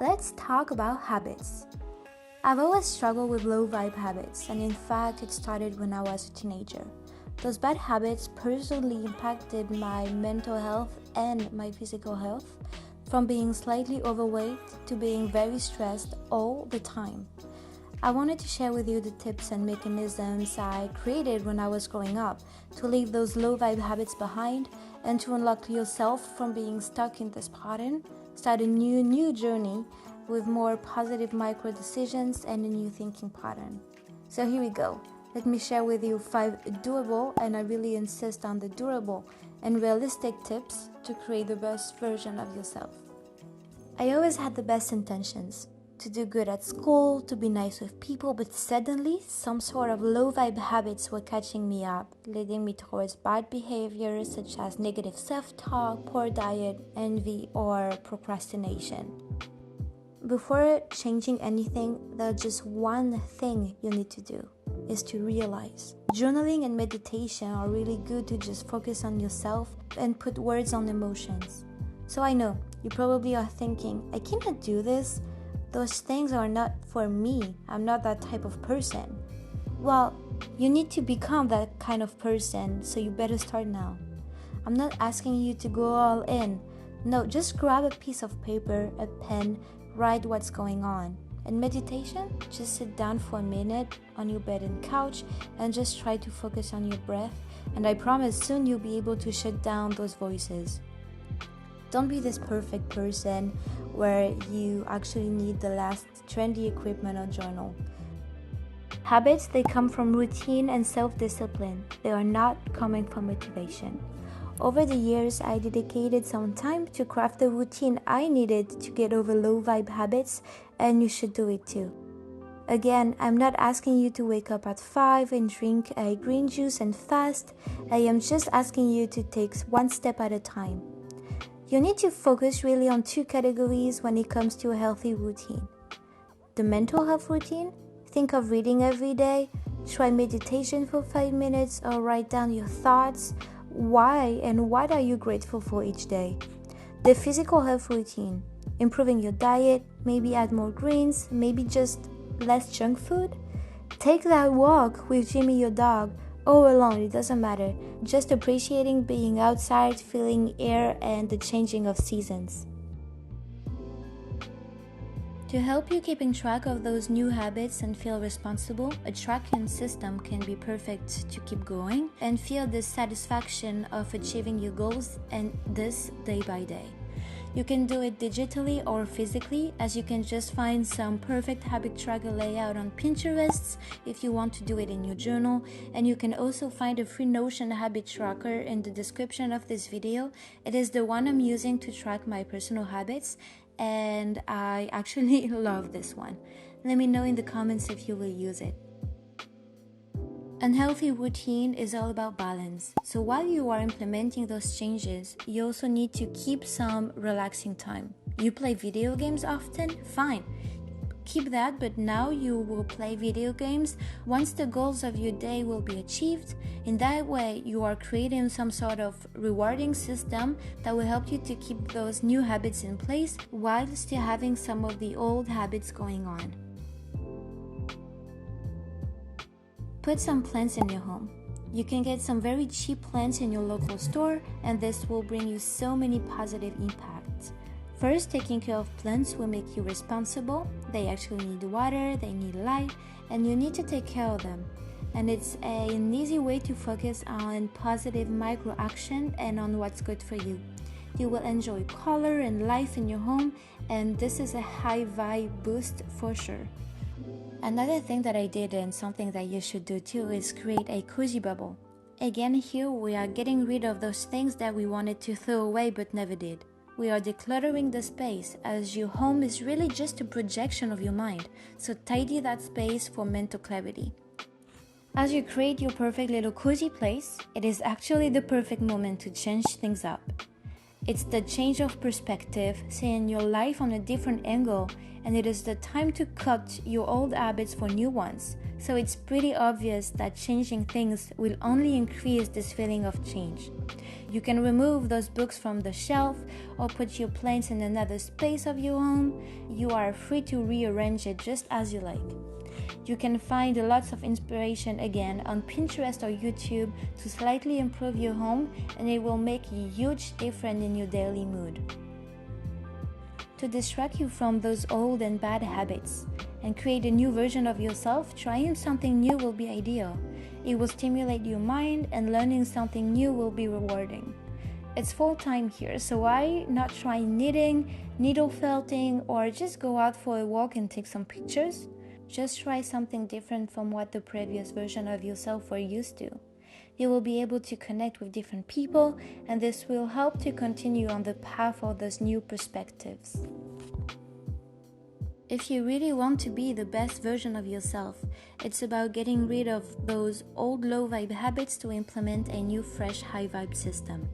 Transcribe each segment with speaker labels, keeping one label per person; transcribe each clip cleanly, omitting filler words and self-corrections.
Speaker 1: Let's talk about habits. I've always struggled with low vibe habits, and in fact, it started when I was a teenager. Those bad habits personally impacted my mental health and my physical health, from being slightly overweight to being very stressed all the time. I wanted to share with you the tips and mechanisms I created when I was growing up to leave those low vibe habits behind and to unlock yourself from being stuck in this pattern, start a new journey with more positive micro decisions and a new thinking pattern. So here we go. Let me share with you 5 doable, and I really insist on the durable and realistic tips to create the best version of yourself. I always had the best intentions, to do good at school, to be nice with people, but suddenly some sort of low vibe habits were catching me up, leading me towards bad behaviors such as negative self-talk, poor diet, envy, or procrastination. Before changing anything, there's just one thing you need to do, is to realize. Journaling and meditation are really good to just focus on yourself and put words on emotions. So I know, you probably are thinking, I cannot do this. Those things are not for me. I'm not that type of person. Well, you need to become that kind of person, so you better start now. I'm not asking you to go all in. No, just grab a piece of paper, a pen, write what's going on. And meditation, just sit down for a minute on your bed and couch and just try to focus on your breath. And I promise soon you'll be able to shut down those voices. Don't be this perfect person where you actually need the last trendy equipment or journal. Habits, they come from routine and self-discipline. They are not coming from motivation. Over the years, I dedicated some time to craft the routine I needed to get over low vibe habits, and you should do it too. Again, I'm not asking you to wake up at 5 and drink a green juice and fast. I am just asking you to take one step at a time. You need to focus really on 2 categories when it comes to a healthy routine. The mental health routine, think of reading every day, try meditation for 5 minutes, or write down your thoughts, why and what are you grateful for each day. The physical health routine, improving your diet, maybe add more greens, maybe just less junk food. Take that walk with Jimmy your dog, or alone, it doesn't matter. Just appreciating being outside, feeling air and the changing of seasons. To help you keeping track of those new habits and feel responsible, a tracking system can be perfect to keep going and feel the satisfaction of achieving your goals, and this day by day. You can do it digitally or physically, as you can just find some perfect habit tracker layout on Pinterest if you want to do it in your journal, and you can also find a free Notion habit tracker in the description of this video. It is the one I'm using to track my personal habits, and I actually love this one. Let me know in the comments if you will use it. Unhealthy routine is all about balance. So while you are implementing those changes, you also need to keep some relaxing time. You play video games often? Fine. Keep that, but now you will play video games once the goals of your day will be achieved. In that way, you are creating some sort of rewarding system that will help you to keep those new habits in place while still having some of the old habits going on. Put some plants in your home. You can get some very cheap plants in your local store, and this will bring you so many positive impacts. First, taking care of plants will make you responsible. They actually need water, they need light, and you need to take care of them. And it's an easy way to focus on positive micro action and on what's good for you. You will enjoy color and life in your home, and this is a high vibe boost for sure. Another thing that I did, and something that you should do too, is create a cozy bubble. Again, here we are getting rid of those things that we wanted to throw away but never did. We are decluttering the space, as your home is really just a projection of your mind, so tidy that space for mental clarity. As you create your perfect little cozy place, it is actually the perfect moment to change things up. It's the change of perspective, seeing your life on a different angle, and it is the time to cut your old habits for new ones. So it's pretty obvious that changing things will only increase this feeling of change. You can remove those books from the shelf or put your plants in another space of your home. You are free to rearrange it just as you like. You can find lots of inspiration again on Pinterest or YouTube to slightly improve your home, and it will make a huge difference in your daily mood. To distract you from those old and bad habits and create a new version of yourself, trying something new will be ideal. It will stimulate your mind, and learning something new will be rewarding. It's fall time here, so why not try knitting, needle felting, or just go out for a walk and take some pictures? Just try something different from what the previous version of yourself were used to. You will be able to connect with different people, and this will help to continue on the path of those new perspectives. If you really want to be the best version of yourself, it's about getting rid of those old low vibe habits to implement a new fresh high vibe system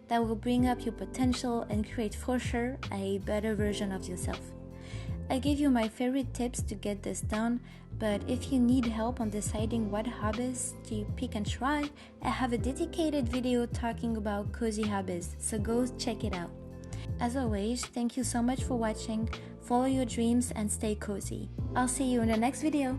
Speaker 1: that will bring up your potential and create for sure a better version of yourself. I give you my favorite tips to get this done, but if you need help on deciding what hobbies to pick and try, I have a dedicated video talking about cozy hobbies, so go check it out. As always, thank you so much for watching. Follow your dreams and stay cozy. I'll see you in the next video.